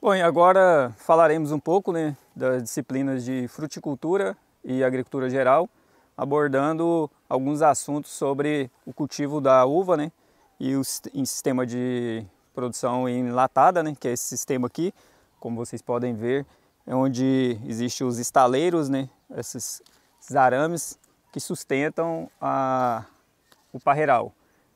Bom, e agora falaremos um pouco, das disciplinas de fruticultura e agricultura geral, abordando alguns assuntos sobre o cultivo da uva, e em sistema de produção enlatada, que é esse sistema aqui, como vocês podem ver, é onde existem os estaleiros, esses arames que sustentam o parreiral.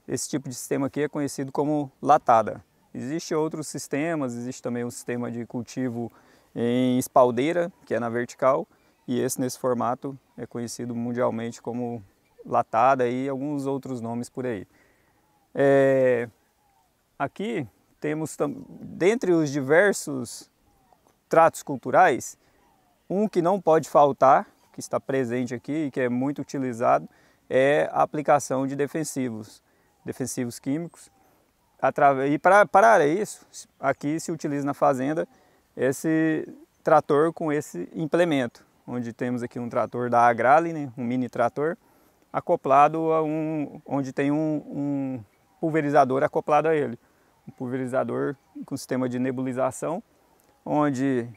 Esse tipo de sistema aqui é conhecido como latada. Existem outros sistemas, existe também um sistema de cultivo em espaldeira, que é na vertical, e esse nesse formato é conhecido mundialmente como latada e alguns outros nomes por aí. Aqui temos, dentre os diversos tratos culturais, um que não pode faltar, que está presente aqui e que é muito utilizado, é a aplicação de defensivos químicos. E para isso, aqui se utiliza na fazenda esse trator com esse implemento, onde temos aqui um trator da Agrale, um mini trator, acoplado a onde tem um pulverizador acoplado a ele. Um pulverizador com sistema de nebulização, onde,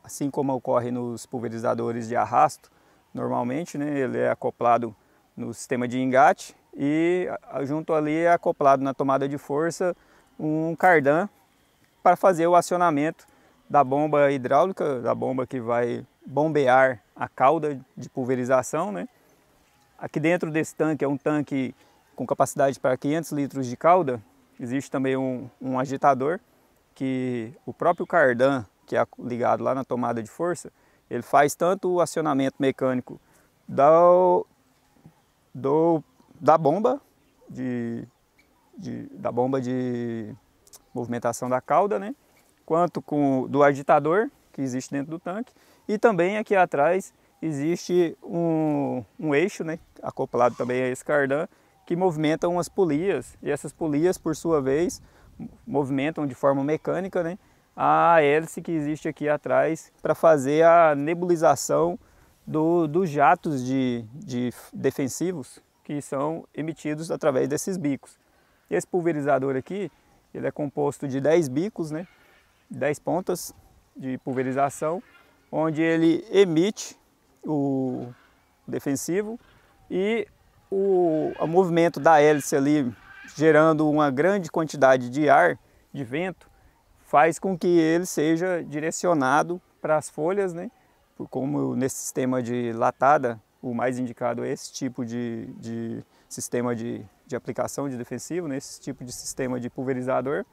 assim como ocorre nos pulverizadores de arrasto, normalmente, ele é acoplado no sistema de engate e junto ali é acoplado na tomada de força um cardan para fazer o acionamento da bomba hidráulica, da bomba que vai bombear a cauda de pulverização. Aqui dentro desse tanque é um tanque com capacidade para 500 litros de cauda. Existe também um agitador que o próprio cardan, que é ligado lá na tomada de força, ele faz tanto o acionamento mecânico da bomba de movimentação da cauda, quanto do agitador que existe dentro do tanque, e também aqui atrás existe um eixo, acoplado também a esse cardan, que movimenta umas polias, e essas polias, por sua vez, movimentam de forma mecânica, a hélice que existe aqui atrás para fazer a nebulização dos jatos de defensivos que são emitidos através desses bicos. Esse pulverizador aqui, ele é composto de 10 bicos, 10 pontas de pulverização, onde ele emite o defensivo e o movimento da hélice ali, gerando uma grande quantidade de ar, de vento, faz com que ele seja direcionado para as folhas, como nesse sistema de latada, o mais indicado é esse tipo de sistema de aplicação de defensivo, esse tipo de sistema de pulverizador,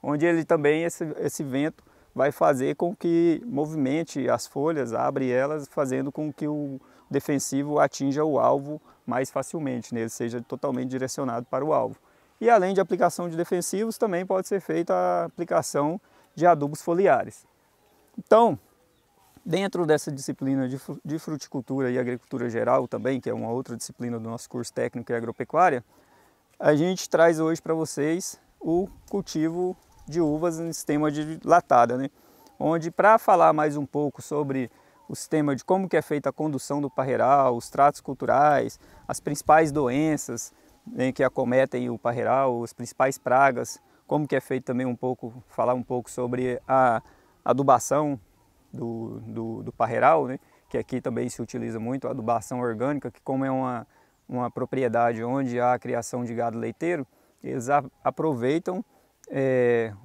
onde ele também, esse vento, vai fazer com que movimente as folhas, abre elas, fazendo com que o defensivo atinja o alvo mais facilmente, ele seja totalmente direcionado para o alvo. E além de aplicação de defensivos, também pode ser feita a aplicação de adubos foliares. Então, dentro dessa disciplina de fruticultura e agricultura geral também, que é uma outra disciplina do nosso curso técnico em agropecuária, a gente traz hoje para vocês o cultivo de uvas em sistema de latada, onde, para falar mais um pouco sobre o sistema de como que é feita a condução do parreiral, os tratos culturais, as principais doenças que acometem o parreiral, as principais pragas, como que é feito também falar um pouco sobre a adubação do parreiral, que aqui também se utiliza muito a adubação orgânica, que como é uma propriedade onde há a criação de gado leiteiro, eles aproveitam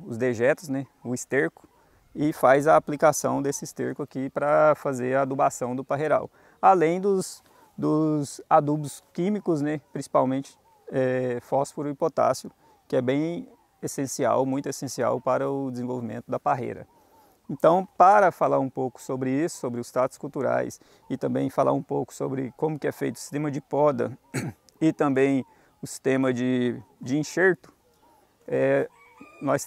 os dejetos, o esterco, e faz a aplicação desse esterco aqui para fazer a adubação do parreiral. Além dos adubos químicos, principalmente fósforo e potássio, que é bem essencial, muito essencial para o desenvolvimento da parreira. Então, para falar um pouco sobre isso, sobre os tratos culturais, e também falar um pouco sobre como que é feito o sistema de poda e também o sistema de enxerto, nós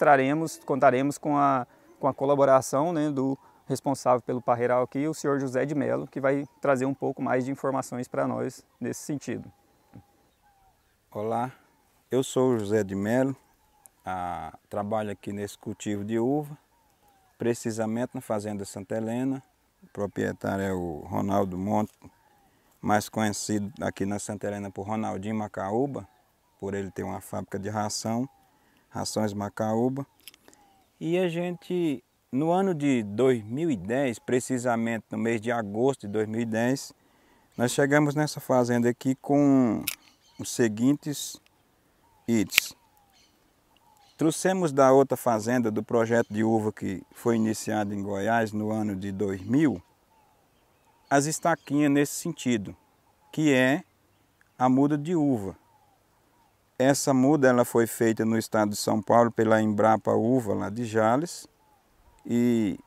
contaremos com a colaboração do responsável pelo parreiral aqui, o senhor José de Melo, que vai trazer um pouco mais de informações para nós nesse sentido. Olá, eu sou o José de Melo, trabalho aqui nesse cultivo de uva, precisamente na Fazenda Santa Helena. O proprietário é o Ronaldo Monte, mais conhecido aqui na Santa Helena por Ronaldinho Macaúba, por ele ter uma fábrica de rações Macaúba. E a gente, No ano de 2010, precisamente no mês de agosto de 2010, nós chegamos nessa fazenda aqui com os seguintes itens. Trouxemos da outra fazenda, do projeto de uva que foi iniciado em Goiás no ano de 2000, as estaquinhas nesse sentido, que é a muda de uva. Essa muda ela foi feita no estado de São Paulo pela Embrapa Uva, lá de Jales, e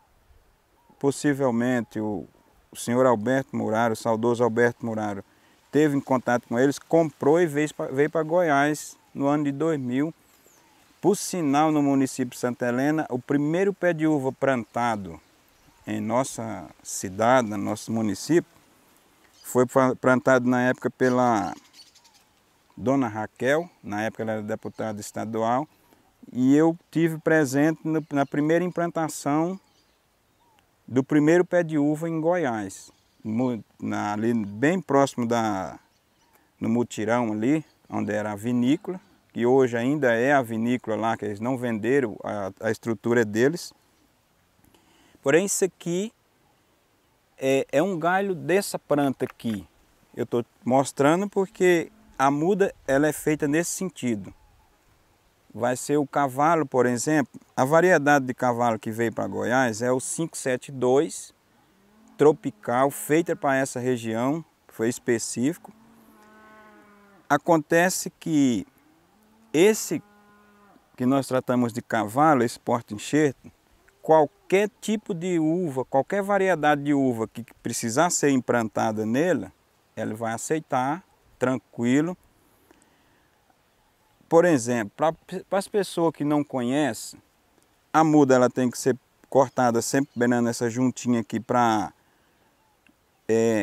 possivelmente o senhor Alberto Muraro, o saudoso Alberto Muraro, teve em contato com eles, comprou e veio para Goiás no ano de 2000. Por sinal, no município de Santa Helena, o primeiro pé de uva plantado em nossa cidade, no nosso município, foi plantado na época pela Dona Raquel, na época ela era deputada estadual, e eu tive presente na primeira implantação do primeiro pé de uva em Goiás, ali bem próximo no mutirão ali, onde era a vinícola, que hoje ainda é a vinícola lá, que eles não venderam, a estrutura deles. Porém, isso aqui é um galho dessa planta aqui. Eu estou mostrando porque a muda ela é feita nesse sentido. Vai ser o cavalo, por exemplo, a variedade de cavalo que veio para Goiás é o 572, tropical, feita para essa região, foi específico. Acontece que esse que nós tratamos de cavalo, esse porta-enxerto, qualquer tipo de uva, qualquer variedade de uva que precisar ser implantada nela, ela vai aceitar, tranquilo. Por exemplo, para as pessoas que não conhecem, a muda ela tem que ser cortada sempre beirando essa juntinha aqui para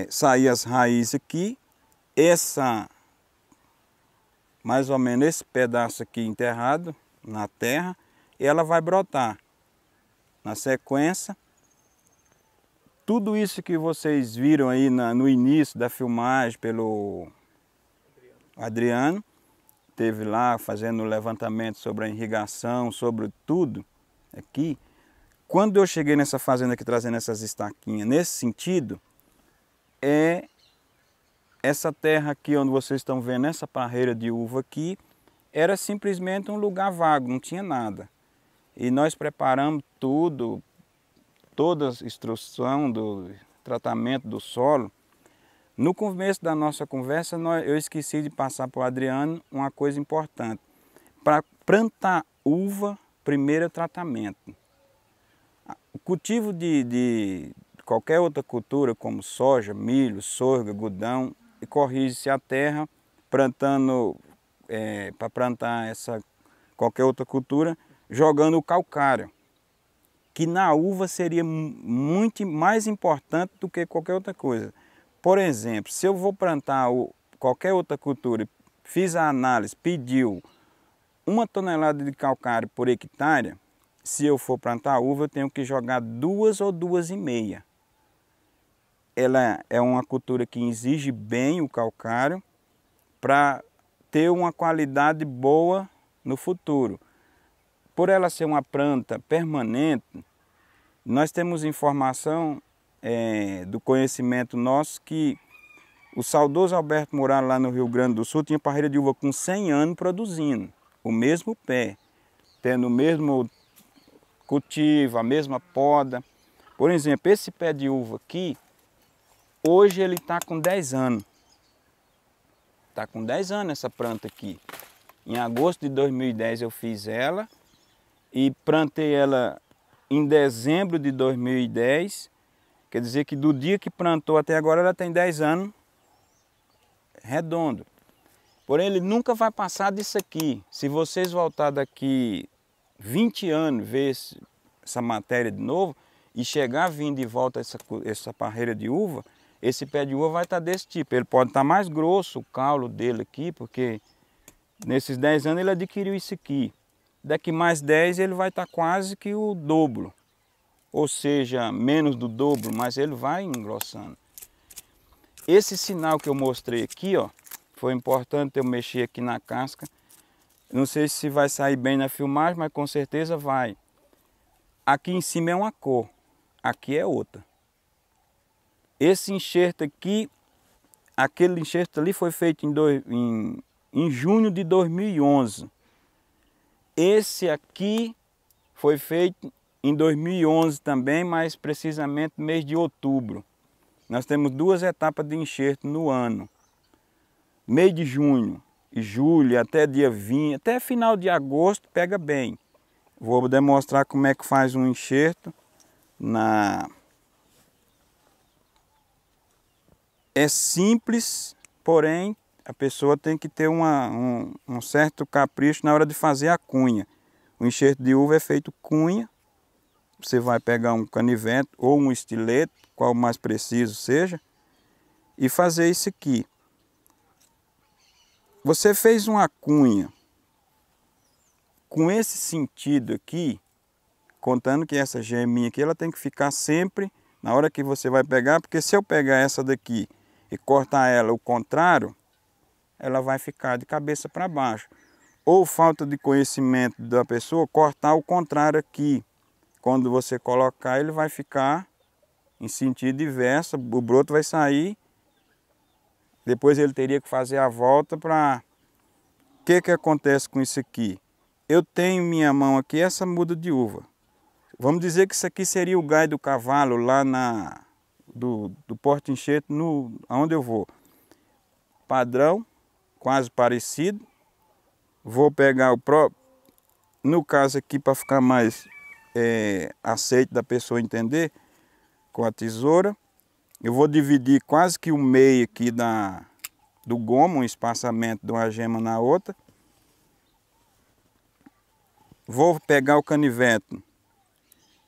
sair as raízes aqui. Mais ou menos esse pedaço aqui enterrado na terra, e ela vai brotar. Na sequência, tudo isso que vocês viram aí no início da filmagem pelo Adriano, teve lá fazendo o levantamento sobre a irrigação, sobre tudo aqui. Quando eu cheguei nessa fazenda aqui trazendo essas estaquinhas, nesse sentido, essa terra aqui onde vocês estão vendo, essa parreira de uva aqui, era simplesmente um lugar vago, não tinha nada. E nós preparamos tudo, toda a instrução do tratamento do solo. No começo da nossa conversa, eu esqueci de passar para o Adriano uma coisa importante. Para plantar uva, primeiro é o tratamento. O cultivo de qualquer outra cultura, como soja, milho, sorgo, algodão, corrige-se a terra plantando, para plantar qualquer outra cultura, jogando o calcário, que na uva seria muito mais importante do que qualquer outra coisa. Por exemplo, se eu vou plantar qualquer outra cultura, fiz a análise, pediu 1 tonelada de calcário por hectare, se eu for plantar uva, eu tenho que jogar 2 ou 2,5. Ela é uma cultura que exige bem o calcário para ter uma qualidade boa no futuro. Por ela ser uma planta permanente, nós temos informação do conhecimento nosso que o saudoso Alberto Muraro lá no Rio Grande do Sul tinha parreira de uva com 100 anos produzindo o mesmo pé, tendo o mesmo cultivo, a mesma poda. Por exemplo, esse pé de uva aqui, hoje ele está com 10 anos. Está com 10 anos essa planta aqui. Em agosto de 2010 eu fiz ela e plantei ela em dezembro de 2010. Quer dizer que do dia que plantou até agora ela tem 10 anos redondo. Porém ele nunca vai passar disso aqui. Se vocês voltar daqui 20 anos ver essa matéria de novo e chegar vindo de volta essa parreira de uva, esse pé de uva vai estar desse tipo. Ele pode estar mais grosso, o caule dele aqui, porque nesses 10 anos ele adquiriu isso aqui. Daqui mais 10 ele vai estar quase que o dobro. Ou seja, menos do dobro, mas ele vai engrossando. Esse sinal que eu mostrei aqui, ó, foi importante eu mexer aqui na casca. Não sei se vai sair bem na filmagem, mas com certeza vai. aqui em cima é uma cor, aqui é outra. Esse enxerto aqui, aquele enxerto ali foi feito em junho de 2011. Esse aqui foi feito em 2011 também, mais precisamente no mês de outubro. Nós temos 2 etapas de enxerto no ano. Mês de junho e julho, até dia 20, até final de agosto pega bem. Vou demonstrar como é que faz um enxerto É simples, porém a pessoa tem que ter um certo capricho na hora de fazer a cunha. O enxerto de uva é feito cunha. Você vai pegar um canivete ou um estilete, qual mais preciso seja, e fazer isso aqui. Você fez uma cunha com esse sentido aqui, contando que essa geminha aqui ela tem que ficar sempre na hora que você vai pegar, porque se eu pegar essa daqui e cortar ela o contrário, ela vai ficar de cabeça para baixo. Ou falta de conhecimento da pessoa, cortar o contrário aqui. Quando você colocar, ele vai ficar em sentido inverso, o broto vai sair. Depois ele teria que fazer a volta para... O que acontece com isso aqui? Eu tenho em minha mão aqui essa muda de uva. Vamos dizer que isso aqui seria o gai do cavalo lá do porta-enxerto onde eu vou. Padrão, quase parecido. Vou pegar o próprio... No caso aqui, para ficar mais aceito da pessoa entender, com a tesoura. Eu vou dividir quase que o meio aqui do gomo, um espaçamento de uma gema na outra. Vou pegar o canivete,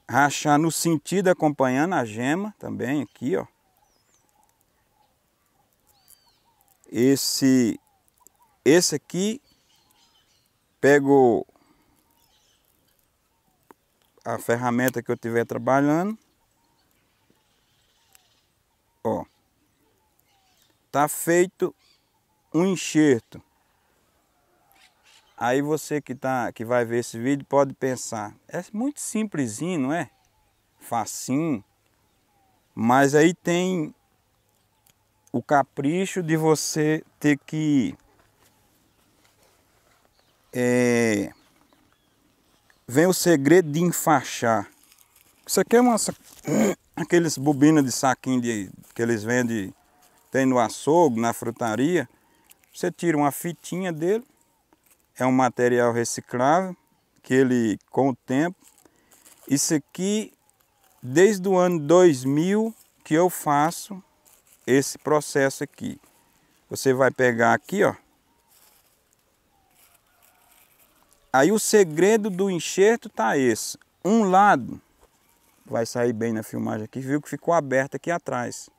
rachar no sentido acompanhando a gema também aqui, ó. Esse aqui, pego a ferramenta que eu estiver trabalhando. Ó, tá feito um enxerto. Aí você que vai ver esse vídeo pode pensar, é muito simplesinho, não é? Facinho. Mas aí tem o capricho de você ter que vem o segredo de enfaixar. Isso aqui é aqueles bobinas de saquinho que eles vendem, tem no açougue, na frutaria. Você tira uma fitinha dele, é um material reciclável, que ele, com o tempo... Isso aqui, desde o ano 2000 que eu faço esse processo aqui. Você vai pegar aqui, ó. Aí o segredo do enxerto tá esse. Um lado, vai sair bem na filmagem aqui, viu que ficou aberto aqui atrás.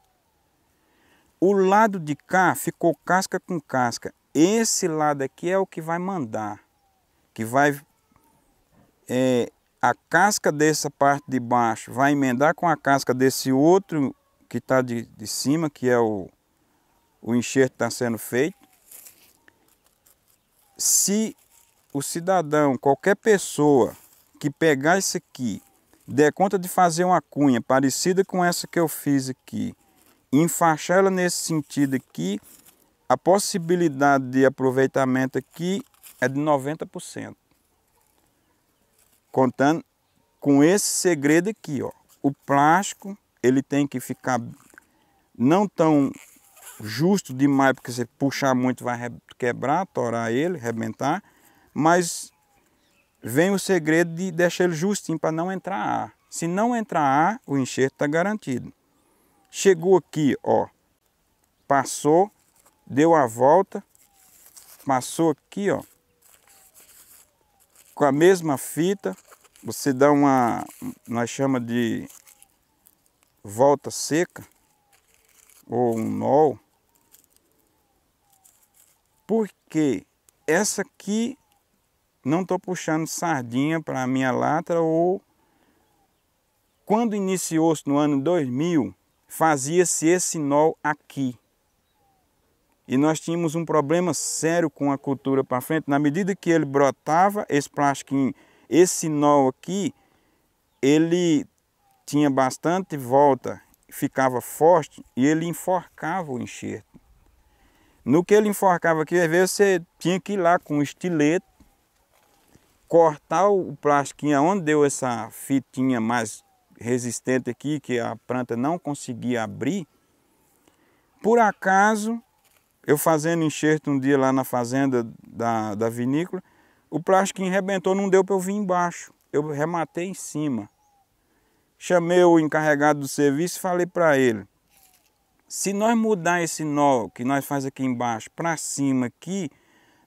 O lado de cá ficou casca com casca. Esse lado aqui é o que vai mandar. Que vai... a casca dessa parte de baixo vai emendar com a casca desse outro que está de cima, que é o enxerto que está sendo feito. Se o cidadão, qualquer pessoa que pegar isso aqui, der conta de fazer uma cunha parecida com essa que eu fiz aqui, e enfaixar ela nesse sentido aqui, a possibilidade de aproveitamento aqui é de 90%. Contando com esse segredo aqui, ó. O plástico, ele tem que ficar não tão justo demais, porque se puxar muito vai quebrar, torar ele, arrebentar. Mas vem o segredo de deixar ele justinho para não entrar ar. Se não entrar ar, o enxerto está garantido. Chegou aqui, ó, passou, deu a volta, passou aqui, ó, com a mesma fita, você dá nós chamamos de volta seca, ou um nó. Porque essa aqui, não estou puxando sardinha para a minha latra, ou quando iniciou-se no ano 2000, fazia-se esse nó aqui. E nós tínhamos um problema sério com a cultura para frente. Na medida que ele brotava, esse plastiquinho, esse nó aqui, ele tinha bastante volta, ficava forte e ele enforcava o enxerto. No que ele enforcava aqui, às vezes você tinha que ir lá com um estilete, cortar o plastiquinho onde deu essa fitinha mais resistente aqui, que a planta não conseguia abrir. Por acaso, eu fazendo enxerto um dia lá na fazenda da vinícola, o plastiquinho arrebentou, não deu para eu vir embaixo. Eu rematei em cima. Chamei o encarregado do serviço e falei para ele, se nós mudar esse nó que nós faz aqui embaixo para cima aqui,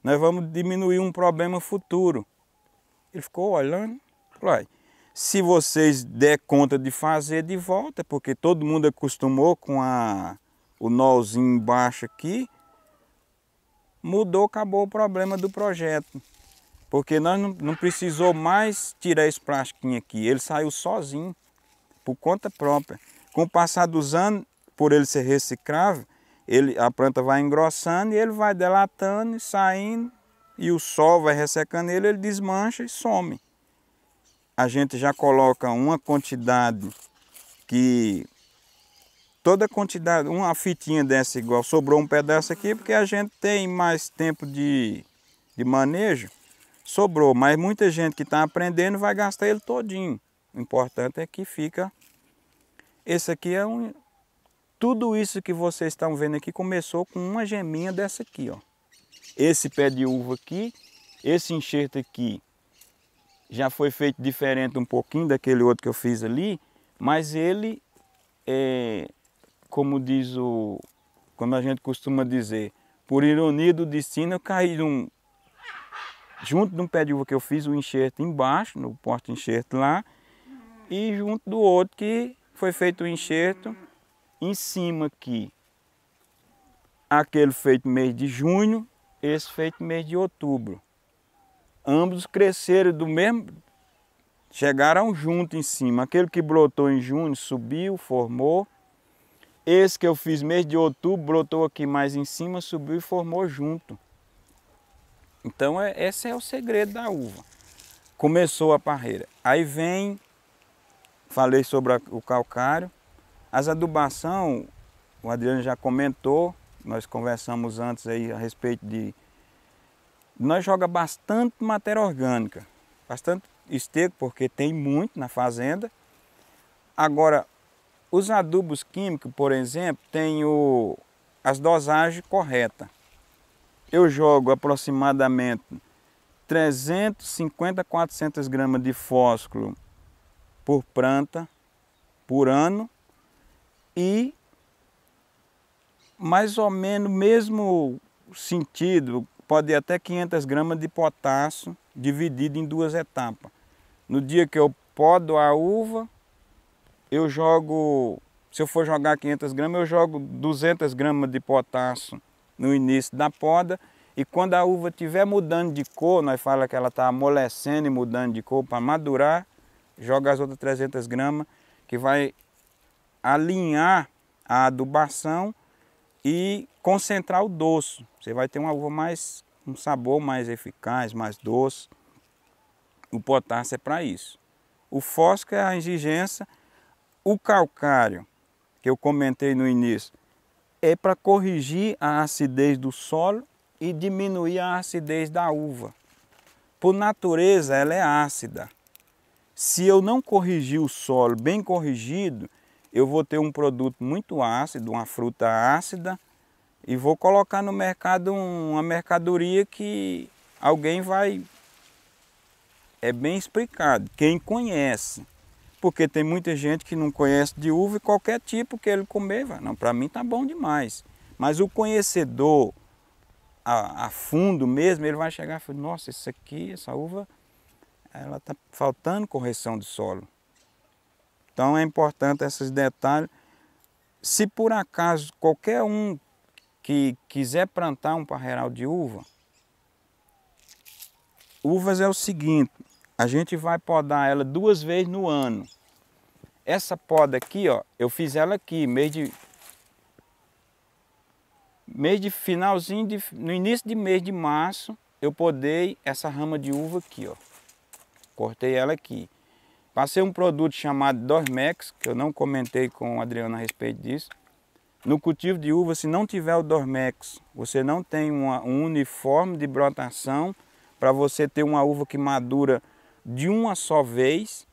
nós vamos diminuir um problema futuro. Ele ficou olhando, falou, se vocês der conta de fazer de volta, porque todo mundo acostumou com o nózinho embaixo aqui, mudou, acabou o problema do projeto. Porque nós não precisou mais tirar esse plastiquinho aqui, ele saiu sozinho, por conta própria. Com o passar dos anos, por ele ser reciclável, a planta vai engrossando e ele vai delatando e saindo, e o sol vai ressecando ele desmancha e some. A gente já coloca uma quantidade que... Toda quantidade, uma fitinha dessa igual, sobrou um pedaço aqui porque a gente tem mais tempo de manejo, sobrou. Mas muita gente que está aprendendo vai gastar ele todinho. O importante é que fica... Esse aqui é um... Tudo isso que vocês estão vendo aqui começou com uma geminha dessa aqui, ó. Esse pé de uva aqui, esse enxerto aqui, já foi feito diferente um pouquinho daquele outro que eu fiz ali, mas ele como como a gente costuma dizer, por ironia do destino, eu caí junto de um pé de uva que eu fiz o enxerto embaixo, no porta-enxerto lá, e junto do outro que foi feito o enxerto em cima aqui. Aquele feito mês de junho, esse feito mês de outubro. Ambos cresceram do mesmo, chegaram junto em cima. Aquele que brotou em junho subiu, formou. Esse que eu fiz mês de outubro brotou aqui mais em cima, subiu e formou junto. Então esse é o segredo da uva. Começou a parreira. Aí vem, falei sobre o calcário. As adubação, o Adriano já comentou, nós conversamos antes aí a respeito de... Nós joga bastante matéria orgânica, bastante esterco, porque tem muito na fazenda. Agora, os adubos químicos, por exemplo, tem as dosagens corretas. Eu jogo aproximadamente 350 a 400 gramas de fósforo por planta, por ano, e mais ou menos mesmo sentido, pode ir até 500 gramas de potássio dividido em 2 etapas. No dia que eu podo a uva, eu jogo, se eu for jogar 500 gramas, eu jogo 200 gramas de potássio no início da poda, e quando a uva estiver mudando de cor, nós falamos que ela está amolecendo e mudando de cor para madurar, joga as outras 300 gramas, que vai alinhar a adubação e concentrar o doce. Você vai ter uma uva um sabor mais eficaz, mais doce. O potássio é para isso. O fósforo é a exigência. O calcário, que eu comentei no início, é para corrigir a acidez do solo e diminuir a acidez da uva. Por natureza, ela é ácida. Se eu não corrigir o solo bem corrigido, eu vou ter um produto muito ácido, uma fruta ácida, e vou colocar no mercado uma mercadoria que alguém vai... É bem explicado, quem conhece. Porque tem muita gente que não conhece de uva e qualquer tipo que ele comer, vai, não, para mim tá bom demais. Mas o conhecedor a fundo mesmo, ele vai chegar e falar, nossa, isso aqui, essa uva, ela tá faltando correção de solo. Então é importante esses detalhes. Se por acaso qualquer um que quiser plantar um parreiral de uva, uvas é o seguinte, a gente vai podar ela 2 vezes no ano. Essa poda aqui, ó, eu fiz ela aqui, mês de finalzinho, no início de mês de março, eu podei essa rama de uva aqui, ó. Cortei ela aqui. Passei um produto chamado Dormex, que eu não comentei com o Adriano a respeito disso. No cultivo de uva, se não tiver o Dormex, você não tem um uniforme de brotação para você ter uma uva que madura de uma só vez.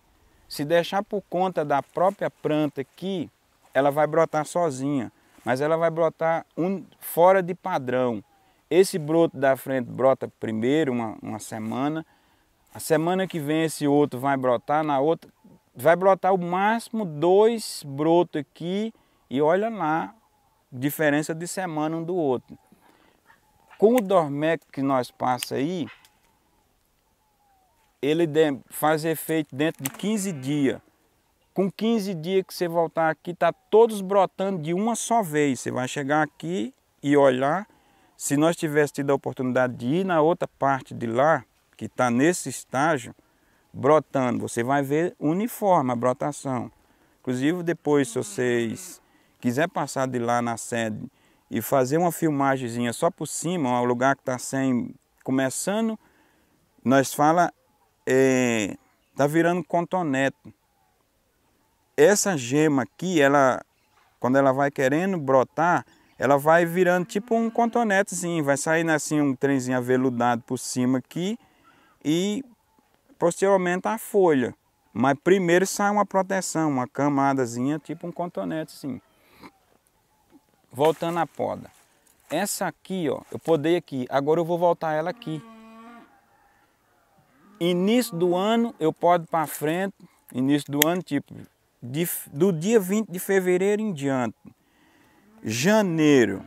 Se deixar por conta da própria planta aqui, ela vai brotar sozinha, mas ela vai brotar fora de padrão. Esse broto da frente brota primeiro, uma semana. A semana que vem esse outro vai brotar, na outra vai brotar o máximo 2 brotos aqui e olha lá, diferença de semana um do outro. Com o Dormex que nós passa aí, ele faz efeito dentro de 15 dias. Com 15 dias que você voltar aqui, tá todos brotando de uma só vez. Você vai chegar aqui e olhar. Se nós tivéssemos tido a oportunidade de ir na outra parte de lá, que está nesse estágio, brotando, você vai ver uniforme a brotação. Inclusive depois, se vocês quiserem passar de lá na sede e fazer uma filmagemzinha só por cima, um lugar que está começando, nós fala, tá virando cotonete. Essa gema aqui, quando ela vai querendo brotar, ela vai virando tipo um cotonetezinho, vai saindo assim um trenzinho aveludado por cima aqui e posteriormente a folha. Mas primeiro sai uma proteção, uma camadazinha, tipo um cotonete assim. Voltando à poda. Essa aqui, ó, eu podei aqui, agora eu vou voltar ela aqui. Início do ano eu podo para frente, início do ano tipo do dia 20 de fevereiro em diante. Janeiro,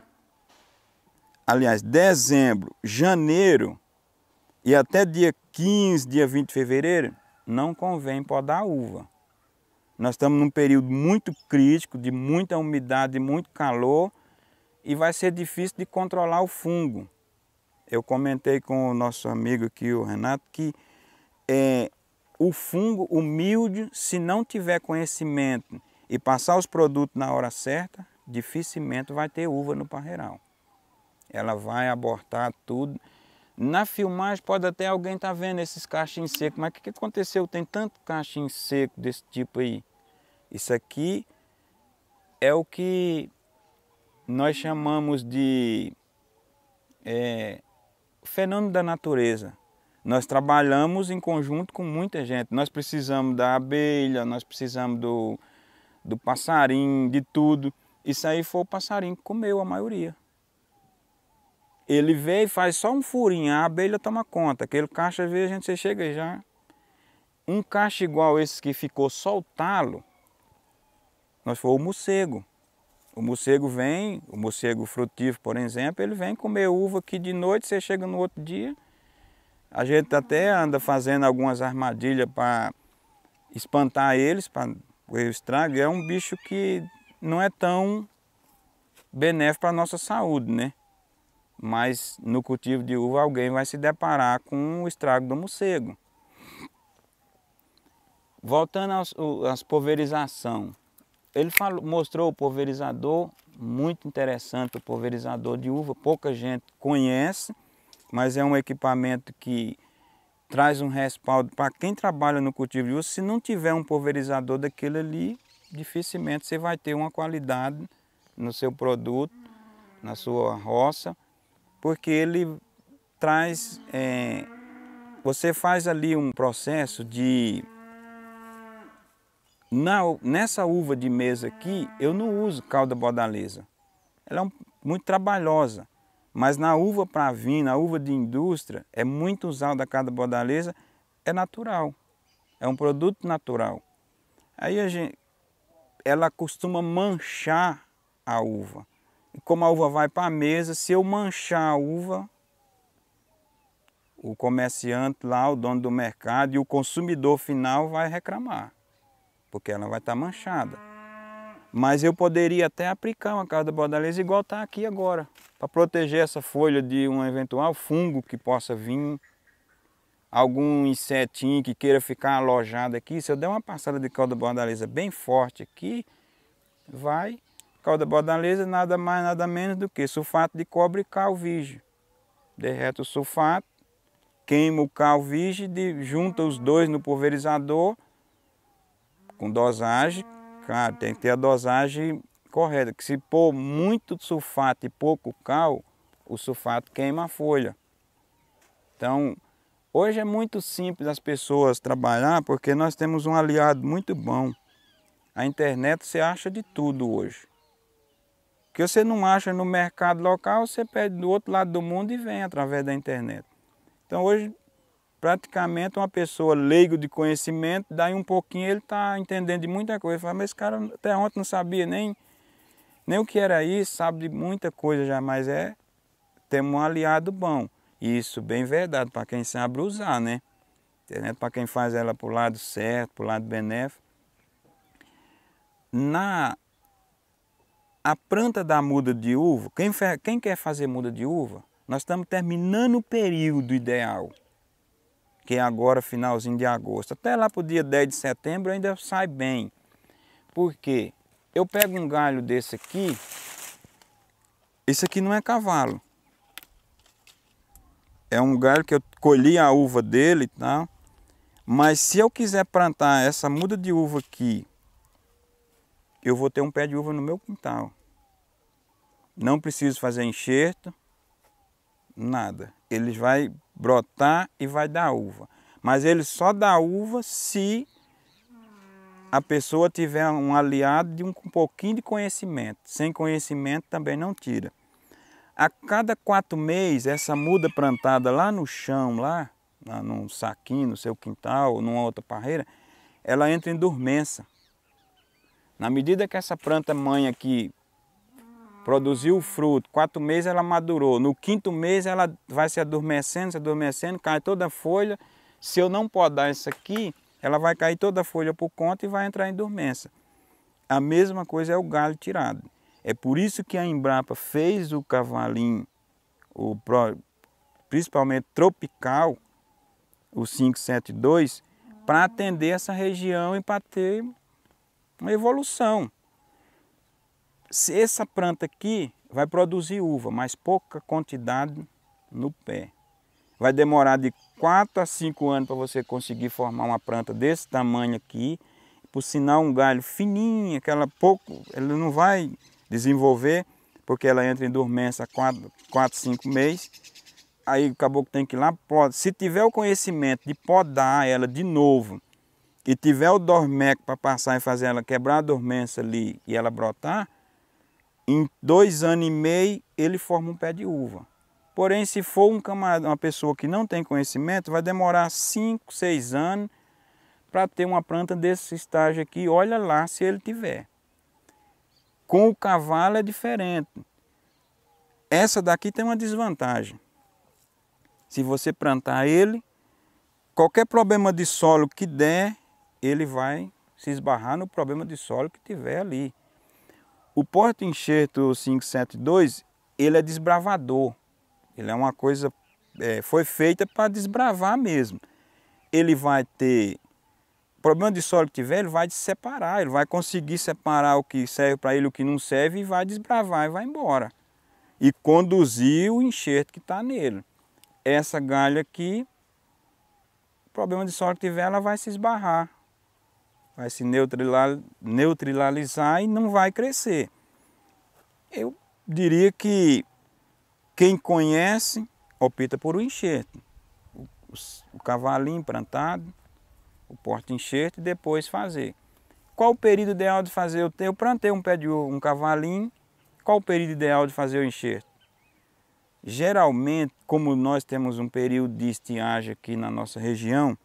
aliás, dezembro, janeiro e até dia 15, dia 20 de fevereiro, não convém podar uva. Nós estamos num período muito crítico, de muita umidade, de muito calor, e vai ser difícil de controlar o fungo. Eu comentei com o nosso amigo aqui, o Renato, que o fungo, o míldio, se não tiver conhecimento e passar os produtos na hora certa, dificilmente vai ter uva no parreiral. Ela vai abortar tudo. Na filmagem pode até alguém estar vendo esses cachinhos secos, mas o que aconteceu? Tem tanto cachinho seco desse tipo aí. Isso aqui é o que nós chamamos de fenômeno da natureza. Nós trabalhamos em conjunto com muita gente. Nós precisamos da abelha, nós precisamos do passarinho, de tudo. Isso aí foi o passarinho que comeu a maioria. Ele veio e faz só um furinho, a abelha toma conta. Aquele cacho, às vezes, você chega e já... Um cacho igual esse que ficou só o talo, nós foi o morcego. O morcego vem, o morcego frutífero, por exemplo, ele vem comer uva aqui de noite, você chega no outro dia. A gente até anda fazendo algumas armadilhas para espantar eles, para o estrago. É um bicho que não é tão benéfico para a nossa saúde, né? Mas no cultivo de uva alguém vai se deparar com o estrago do morcego. Voltando às pulverizações. Ele mostrou o pulverizador, muito interessante o pulverizador de uva. Pouca gente conhece, mas é um equipamento que traz um respaldo para quem trabalha no cultivo de uva. Se não tiver um pulverizador daquele ali, dificilmente você vai ter uma qualidade no seu produto, na sua roça, porque ele traz... você faz ali um processo de... Nessa uva de mesa aqui, eu não uso calda bodaleza. Ela é muito trabalhosa. Mas na uva para vinho, na uva de indústria, é muito usada a calda bodaleza, é natural. É um produto natural. Aí ela costuma manchar a uva. E como a uva vai para a mesa, se eu manchar a uva, o comerciante lá, o dono do mercado e o consumidor final vai reclamar, porque ela vai estar manchada. Mas eu poderia até aplicar uma calda bodaleza igual está aqui agora, para proteger essa folha de um eventual fungo que possa vir, algum insetinho que queira ficar alojado aqui. Se eu der uma passada de calda bodaleza bem forte aqui, vai. Calda bodaleza nada mais, nada menos do que sulfato de cobre e calvígio. Derrete o sulfato, queima o calvígio, junta os dois no pulverizador com dosagem, claro, tem que ter a dosagem correta, que se pôr muito sulfato e pouco cal, o sulfato queima a folha. Então, hoje é muito simples as pessoas trabalhar, porque nós temos um aliado muito bom. A internet você acha de tudo hoje. O que você não acha no mercado local, você pede do outro lado do mundo e vem através da internet. Então hoje, praticamente uma pessoa leigo de conhecimento, daí um pouquinho ele está entendendo de muita coisa. Fala, mas esse cara até ontem não sabia nem o que era isso, sabe de muita coisa já, mas temos um aliado bom. E isso bem verdade, para quem sabe usar, né? Internet para quem faz ela para o lado certo, para o lado benéfico. A planta da muda de uva, quem quer fazer muda de uva, nós estamos terminando o período ideal, que é agora finalzinho de agosto. Até lá para o dia 10 de setembro ainda sai bem. Por quê? Eu pego um galho desse aqui, esse aqui não é cavalo. É um galho que eu colhi a uva dele, tá? Mas se eu quiser plantar essa muda de uva aqui, eu vou ter um pé de uva no meu quintal. Não preciso fazer enxerto, nada. Ele vai brotar e vai dar uva. Mas ele só dá uva se a pessoa tiver um aliado de um pouquinho de conhecimento. Sem conhecimento também não tira. A cada 4 meses, essa muda plantada lá no chão, lá num saquinho, no seu quintal, ou numa outra parreira, ela entra em dormência. Na medida que essa planta mãe aqui produziu o fruto, 4 meses ela madurou. No 5º mês ela vai se adormecendo, cai toda a folha. Se eu não podar isso aqui, ela vai cair toda a folha por conta e vai entrar em dormência. A mesma coisa é o galho tirado. É por isso que a Embrapa fez o cavalinho, principalmente tropical, o 572, para atender essa região e para ter uma evolução. Se essa planta aqui vai produzir uva, mas pouca quantidade no pé. Vai demorar de 4 a 5 anos para você conseguir formar uma planta desse tamanho aqui. Por sinal, um galho fininho, ele não vai desenvolver, porque ela entra em dormência 4, 5 meses. Aí o caboclo tem que ir lá, se tiver o conhecimento de podar ela de novo, e tiver o dormeco para passar e fazer ela quebrar a dormência ali e ela brotar, em 2 anos e meio ele forma um pé de uva. Porém, se for uma pessoa que não tem conhecimento, vai demorar 5, 6 anos para ter uma planta desse estágio aqui. Olha lá se ele tiver. Com o cavalo é diferente. Essa daqui tem uma desvantagem. Se você plantar ele, qualquer problema de solo que der, ele vai se esbarrar no problema de solo que tiver ali. O porta-enxerto 572, ele é desbravador. Ele é uma coisa, foi feita para desbravar mesmo. Ele vai ter, problema de solo que tiver, ele vai separar, ele vai conseguir separar o que serve para ele e o que não serve e vai desbravar e vai embora. E conduzir o enxerto que está nele. Essa galha aqui, problema de solo que tiver, ela vai se esbarrar. Vai se neutralizar e não vai crescer. Eu diria que quem conhece opta por o enxerto. O cavalinho plantado, o porta-enxerto e depois fazer. Qual o período ideal de fazer? Eu plantei um cavalinho. Qual o período ideal de fazer o enxerto? Geralmente, como nós temos um período de estiagem aqui na nossa região,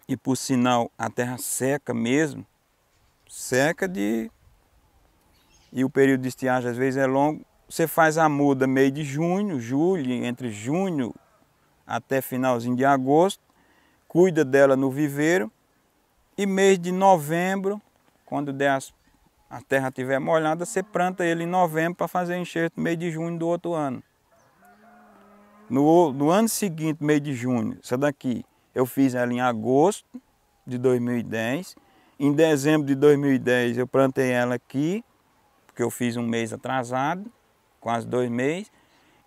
e por sinal a terra seca mesmo, e o período de estiagem às vezes é longo, você faz a muda meio de junho, julho, entre junho até finalzinho de agosto, cuida dela no viveiro, e mês de novembro, quando a terra estiver molhada, você planta ele em novembro para fazer enxerto no mês de junho do outro ano. No ano seguinte, mês de junho, essa daqui, eu fiz ela em agosto de 2010. Em dezembro de 2010 eu plantei ela aqui, porque eu fiz um mês atrasado, quase 2 meses.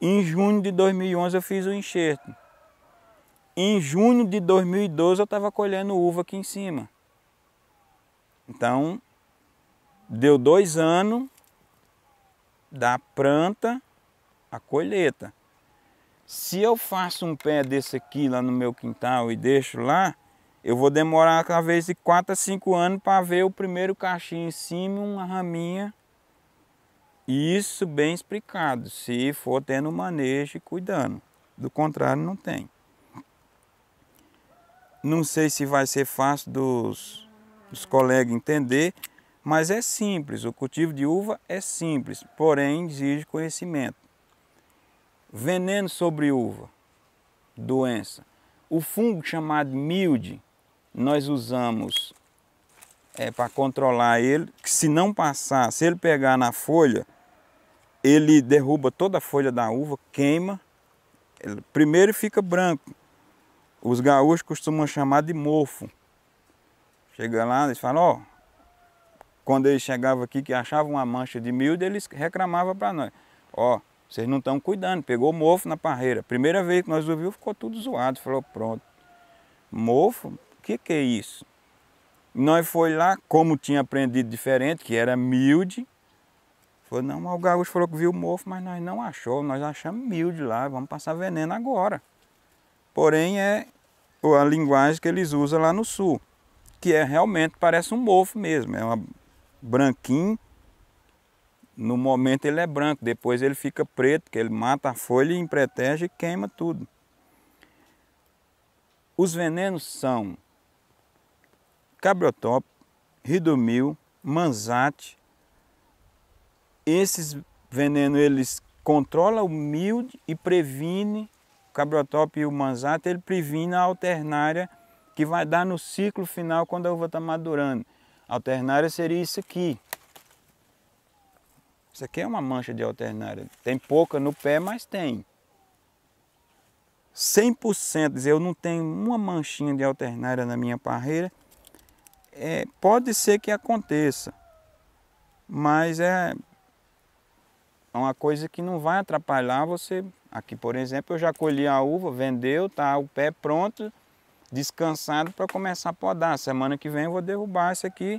Em junho de 2011 eu fiz o enxerto. Em junho de 2012 eu estava colhendo uva aqui em cima. Então, deu 2 anos da planta à colheita. Se eu faço um pé desse aqui lá no meu quintal e deixo lá, eu vou demorar talvez de 4 a 5 anos para ver o primeiro cachinho em cima, uma raminha. E isso bem explicado, se for tendo manejo e cuidando. Do contrário, não tem. Não sei se vai ser fácil dos colegas entender, mas é simples. O cultivo de uva é simples, porém exige conhecimento. Veneno sobre uva, doença. O fungo chamado milde, nós usamos para controlar ele, que se não passar, se ele pegar na folha, ele derruba toda a folha da uva, queima. Primeiro fica branco. Os gaúchos costumam chamar de mofo. Chega lá, eles falam, ó, quando eles chegavam aqui que achavam uma mancha de milho, eles reclamavam para nós. Ó, vocês não estão cuidando, pegou mofo na parreira. Primeira vez que nós ouvimos, ficou tudo zoado. Falou, pronto. Mofo? O que é isso? Nós foi lá, como tinha aprendido diferente, que era milde. Falou, não, mas o gaúcho falou que viu mofo, mas nós não achou, nós achamos milde lá, vamos passar veneno agora. Porém, é a linguagem que eles usam lá no sul, que realmente parece um mofo mesmo, é uma branquinho. No momento ele é branco, depois ele fica preto, porque ele mata a folha, empretege e queima tudo. Os venenos são cabriotop, ridomil, manzate. Esses venenos eles controlam o milde e previne. O cabriotop e o manzate, ele previne a alternária que vai dar no ciclo final quando a uva está madurando. A alternária seria isso aqui. Isso aqui é uma mancha de alternária. Tem pouca no pé, mas tem. 100%, dizer, eu não tenho uma manchinha de alternária na minha parreira. Pode ser que aconteça, mas é uma coisa que não vai atrapalhar você. Aqui, por exemplo, eu já colhi a uva, vendeu, tá o pé pronto, descansado para começar a podar. Semana que vem eu vou derrubar isso aqui.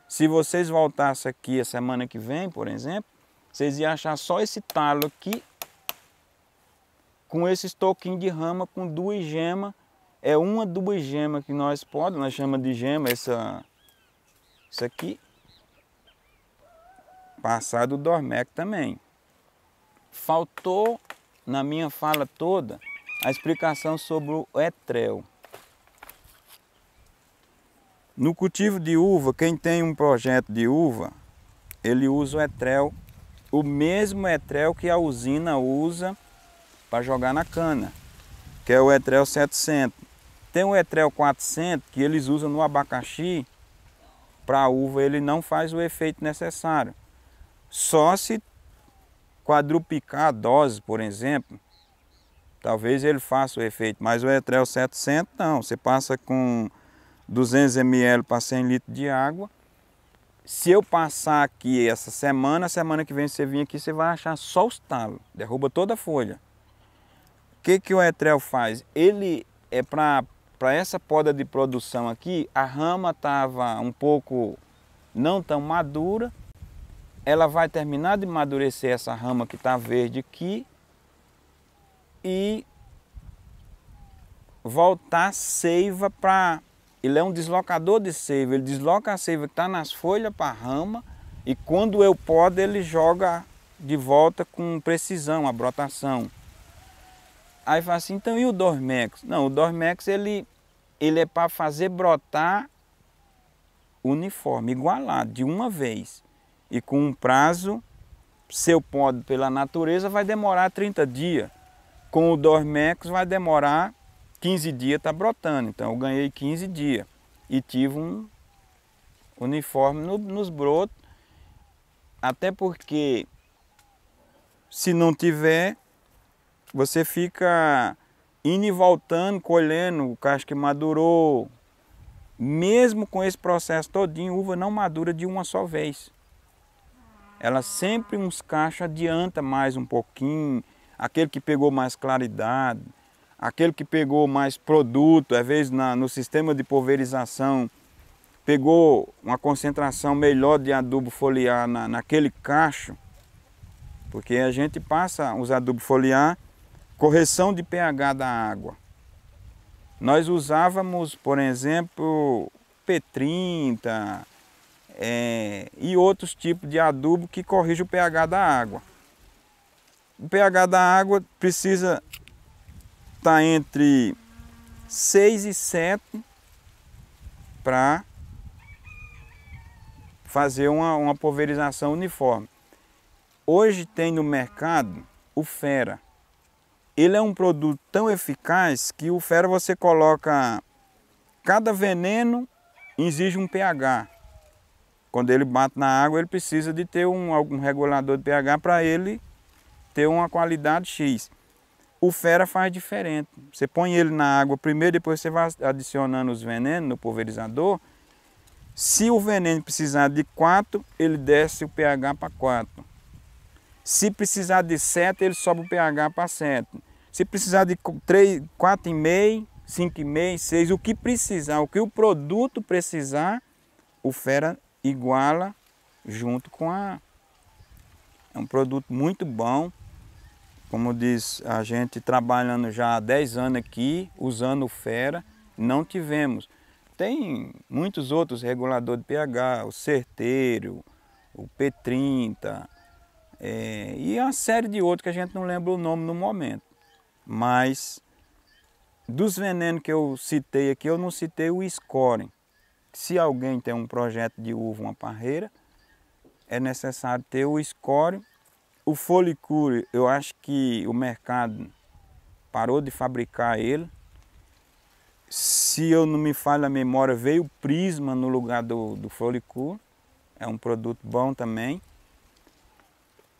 Se vocês voltassem aqui a semana que vem, por exemplo, vocês iam achar só esse talo aqui, com esse toquinho de rama, com 2 gemas. É 1, 2 gemas que nós podemos, nós chamamos de gema, isso aqui. Passar do Dormec também. Faltou, na minha fala toda, a explicação sobre o etrel. No cultivo de uva, quem tem um projeto de uva, ele usa o etrel, o mesmo etrel que a usina usa para jogar na cana, que é o etrel 700. Tem o etrel 400 que eles usam no abacaxi, para a uva ele não faz o efeito necessário. Só se quadruplicar a dose, por exemplo, talvez ele faça o efeito, mas o etrel 700 não, você passa com 200 ml para 100 litros de água. Se eu passar aqui essa semana que vem você vir aqui, você vai achar só os talos, derruba toda a folha. O que o etrel faz? Ele é para essa poda de produção aqui, a rama estava um pouco não tão madura, ela vai terminar de amadurecer essa rama que está verde aqui e voltar seiva para... Ele é um deslocador de seiva, ele desloca a seiva que está nas folhas para a rama e quando eu podo ele joga de volta com precisão a brotação. Aí fala assim, então e o Dormex? Não, o Dormex ele é para fazer brotar uniforme, igualado, de uma vez. E com um prazo, se eu podo pela natureza, vai demorar 30 dias. Com o Dormex vai demorar 15 dias, está brotando. Então eu ganhei 15 dias e tive um uniforme nos brotos. Até porque, se não tiver, você fica indo e voltando, colhendo o cacho que madurou. Mesmo com esse processo todinho, uva não madura de uma só vez. Ela sempre uns cachos adianta mais um pouquinho, aquele que pegou mais claridade, aquele que pegou mais produto, às vezes no sistema de pulverização, pegou uma concentração melhor de adubo foliar naquele cacho, porque a gente passa os adubos foliar, correção de pH da água. Nós usávamos, por exemplo, P30 e outros tipos de adubo que corrigem o pH da água. O pH da água precisa estar entre 6 e 7 para fazer uma pulverização uniforme. Hoje tem no mercado o Fera. Ele é um produto tão eficaz que o Fera você coloca, cada veneno exige um pH. Quando ele bate na água, ele precisa de ter algum regulador de pH para ele ter uma qualidade X. O Fera faz diferente. Você põe ele na água primeiro, depois você vai adicionando os venenos no pulverizador. Se o veneno precisar de 4, ele desce o pH para 4. Se precisar de 7, ele sobe o pH para 7. Se precisar de 3, 4,5, 5,5, 6, o que precisar, o que o produto precisar, o Fera iguala junto com a... É um produto muito bom. Como diz, a gente trabalhando já há 10 anos aqui, usando o Fera, não tivemos. Tem muitos outros reguladores de pH, o Certeiro, o P30, e uma série de outros que a gente não lembra o nome no momento. Mas dos venenos que eu citei aqui, eu não citei o Scoring. Se alguém tem um projeto de uva, uma parreira, é necessário ter o Scoring. O Folicure, eu acho que o mercado parou de fabricar ele. Se eu não me falha a memória, veio o Prisma no lugar do Folicure. É um produto bom também.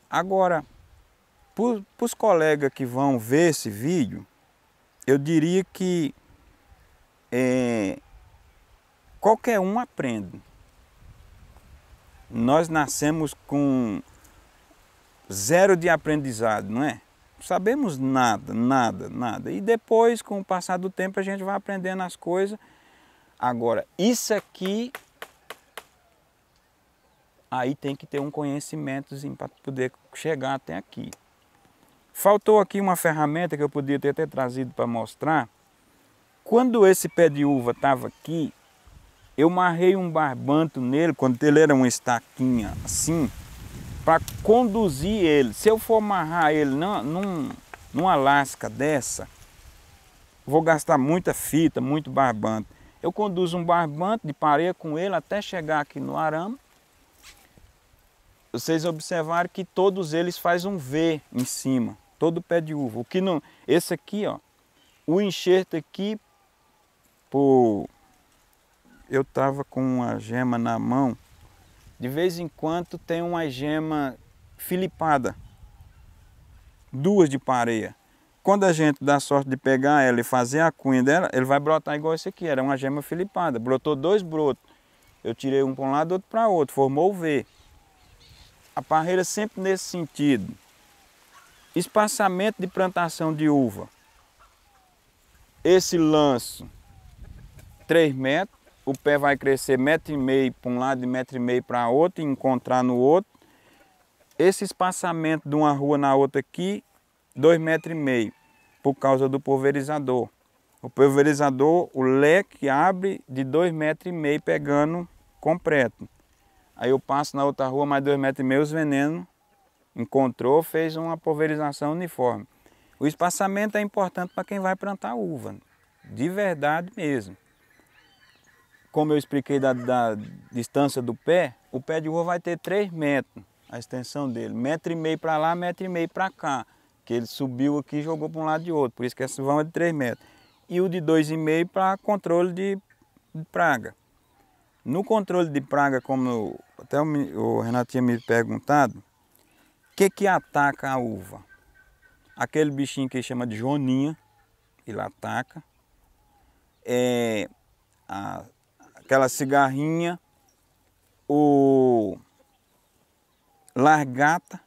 Agora, para os colegas que vão ver esse vídeo, eu diria que qualquer um aprende. Nós nascemos com 0 de aprendizado, não é? Não sabemos nada, nada, nada. E depois, com o passar do tempo, a gente vai aprendendo as coisas. Agora, isso aqui, aí tem que ter um conhecimentozinho para poder chegar até aqui. Faltou aqui uma ferramenta que eu podia ter até trazido para mostrar. Quando esse pé de uva estava aqui, eu marrei um barbanto nele, quando ele era uma estaquinha assim, para conduzir ele. Se eu for amarrar ele numa lasca dessa, vou gastar muita fita, muito barbante. Eu conduzo um barbante de parede com ele até chegar aqui no arame. Vocês observaram que todos eles fazem um V em cima, todo pé de uva. O que não, esse aqui, ó, o enxerto aqui, eu estava com uma gema na mão. De vez em quando tem uma gema filipada, 2 de pareia. Quando a gente dá sorte de pegar ela e fazer a cunha dela, ele vai brotar igual esse aqui, era uma gema filipada. Brotou 2 brotos. Eu tirei um para um lado, outro para outro, formou o V. A parreira sempre nesse sentido. Espaçamento de plantação de uva. Esse lanço, 3 metros. O pé vai crescer 1,5 metro para um lado e 1,5 metro para outro e encontrar no outro. Esse espaçamento de uma rua na outra aqui, 2,5 metros, por causa do pulverizador. O pulverizador, o leque abre de 2,5 metros pegando completo. Aí eu passo na outra rua mais 2,5 metros, os venenos encontrou, fez uma pulverização uniforme. O espaçamento é importante para quem vai plantar uva, de verdade mesmo. Como eu expliquei da distância do pé, o pé de uva vai ter 3 metros, a extensão dele. 1,5 metro para lá, 1,5 metro para cá. Que ele subiu aqui e jogou para um lado e outro. Por isso que esse vão é de 3 metros. E o de 2,5 para controle de praga. No controle de praga, como até o Renato tinha me perguntado, o que ataca a uva? Aquele bichinho que ele chama de joaninha, ele ataca. Aquela cigarrinha, o largata.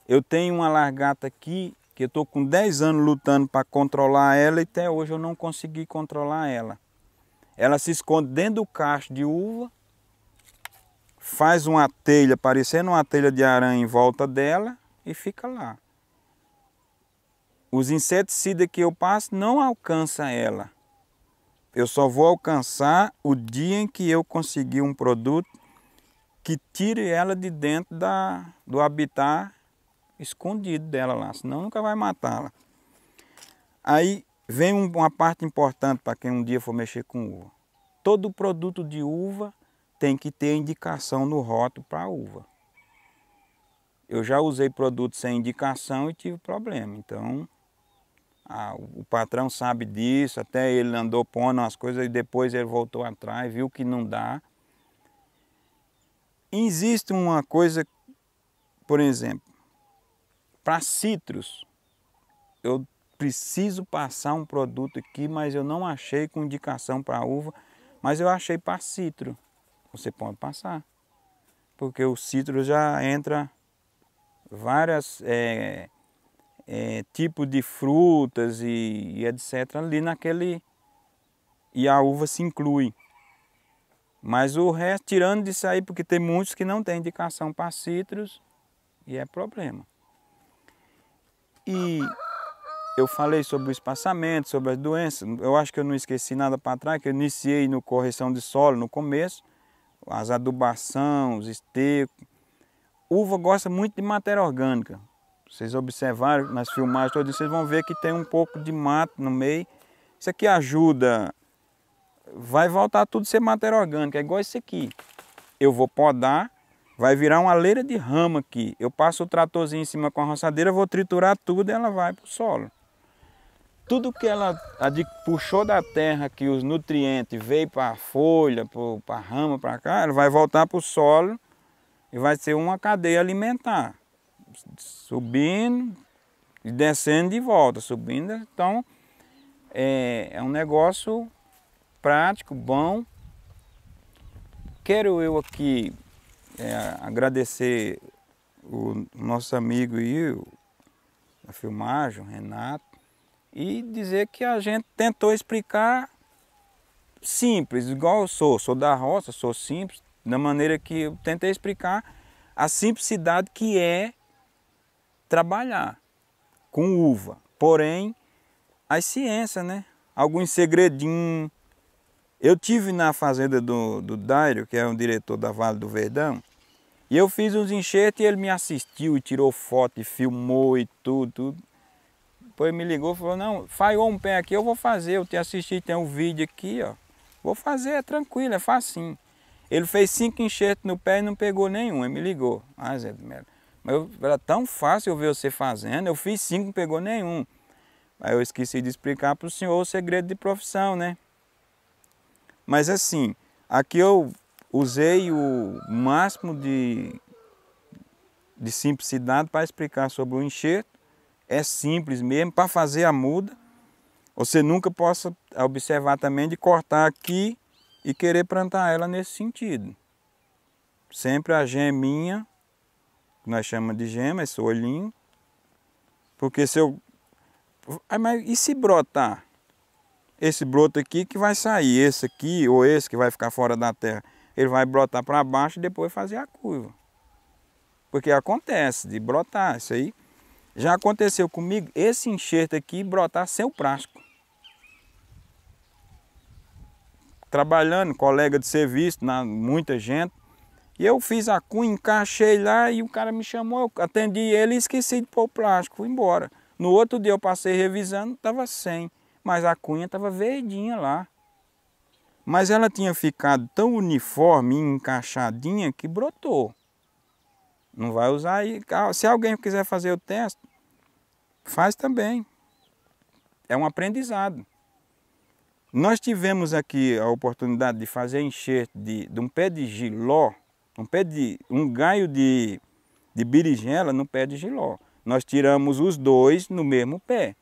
Eu tenho uma largata aqui que eu estou com 10 anos lutando para controlar ela e até hoje eu não consegui controlar ela. ela se esconde dentro do cacho de uva, faz uma telha, parecendo uma telha de aranha em volta dela e fica lá. Os inseticidas que eu passo não alcançam ela. Eu só vou alcançar o dia em que eu conseguir um produto que tire ela de dentro do habitat escondido dela lá, senão nunca vai matá-la. Aí vem uma parte importante para quem um dia for mexer com uva. Todo produto de uva tem que ter indicação no rótulo para a uva. Eu já usei produto sem indicação e tive problema, então o patrão sabe disso, até ele andou pondo as coisas e depois ele voltou atrás, viu que não dá. Existe uma coisa, por exemplo, para citros, eu preciso passar um produto aqui, mas eu não achei com indicação para uva, mas eu achei para citro. Você pode passar, porque o citro já entra várias tipos de frutas e etc. ali naquele, e a uva se inclui. Mas o resto, tirando disso aí, porque tem muitos que não têm indicação para citros e é problema. E eu falei sobre o espaçamento, sobre as doenças. Eu acho que eu não esqueci nada para trás, que eu iniciei no correção de solo no começo, as adubação, os estercos. Uva gosta muito de matéria orgânica. Vocês observaram nas filmagens todas, vocês vão ver que tem um pouco de mato no meio. Isso aqui ajuda, vai voltar tudo a ser matéria orgânica, é igual isso aqui. Eu vou podar, vai virar uma leira de rama aqui. Eu passo o tratorzinho em cima com a roçadeira, vou triturar tudo e ela vai para o solo. Tudo que ela puxou da terra, que os nutrientes veio para a folha, para a rama, para cá, ela vai voltar para o solo e vai ser uma cadeia alimentar. Subindo e descendo de volta, subindo. Então, é um negócio prático, bom. Quero eu aqui agradecer o nosso amigo aí, a filmagem, o Renato, e dizer que a gente tentou explicar simples, igual eu sou da roça, sou simples, da maneira que eu tentei explicar a simplicidade que é trabalhar com uva. Porém, as ciências, né? Alguns segredinhos. Eu tive na fazenda do Dário, que é um diretor da Vale do Verdão, e eu fiz uns enxertos e ele me assistiu e tirou foto e filmou e tudo. Depois me ligou e falou, não, falhou um pé aqui, eu vou fazer, eu te assisti, tem um vídeo aqui, ó. Vou fazer, é tranquilo, é facinho. Ele fez 5 enxertos no pé e não pegou nenhum, ele me ligou. Ah, Zé de Melo, mas era tão fácil eu ver você fazendo, eu fiz 5 e não pegou nenhum. Aí eu esqueci de explicar para o senhor o segredo de profissão, né? Mas assim, aqui eu usei o máximo de simplicidade para explicar sobre o enxerto. É simples mesmo, para fazer a muda. Você nunca possa observar também de cortar aqui e querer plantar ela nesse sentido. Sempre a geminha, que nós chamamos de gema, esse olhinho. Porque se eu... Mas e se brotar? Esse broto aqui que vai sair, esse aqui ou esse que vai ficar fora da terra, ele vai brotar para baixo e depois fazer a curva. Porque acontece de brotar, isso aí. Já aconteceu comigo, esse enxerto aqui brotar sem o plástico. Trabalhando, colega de serviço, muita gente. E eu fiz a cunha, encaixei lá e o cara me chamou, eu atendi ele e esqueci de pôr o plástico, fui embora. No outro dia eu passei revisando, estava sem. Mas a cunha estava verdinha lá. Mas ela tinha ficado tão uniforme, encaixadinha, que brotou. Não vai usar aí. Se alguém quiser fazer o teste, faz também. É um aprendizado. Nós tivemos aqui a oportunidade de fazer enxerto de um pé de jiló, um galho de berinjela no pé de jiló. Nós tiramos os dois no mesmo pé.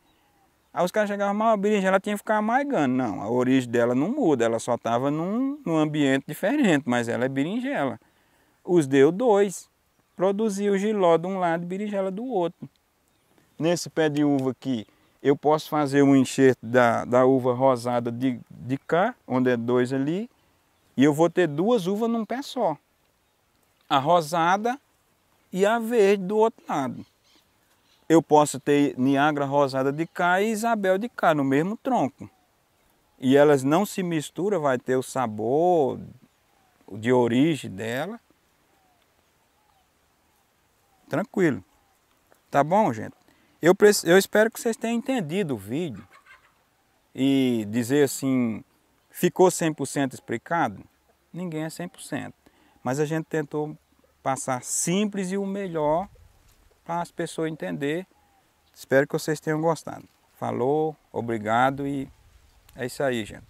Aí os caras chegavam, mas a berinjela tinha que ficar amargando. Não, a origem dela não muda, ela só estava num ambiente diferente, mas ela é berinjela. Os deu 2, produziu o jiló de um lado e berinjela do outro. Nesse pé de uva aqui, eu posso fazer um enxerto da uva rosada de cá, onde é 2 ali, e eu vou ter 2 uvas num pé só. A rosada e a verde do outro lado. Eu posso ter Niagara rosada de cá e Isabel de cá, no mesmo tronco. E elas não se misturam, vai ter o sabor de origem dela. Tranquilo. Tá bom, gente? Eu espero que vocês tenham entendido o vídeo e dizer assim, ficou 100% explicado? Ninguém é 100%, mas a gente tentou passar simples e o melhor para as pessoas entenderem. Espero que vocês tenham gostado. Falou, obrigado e é isso aí, gente.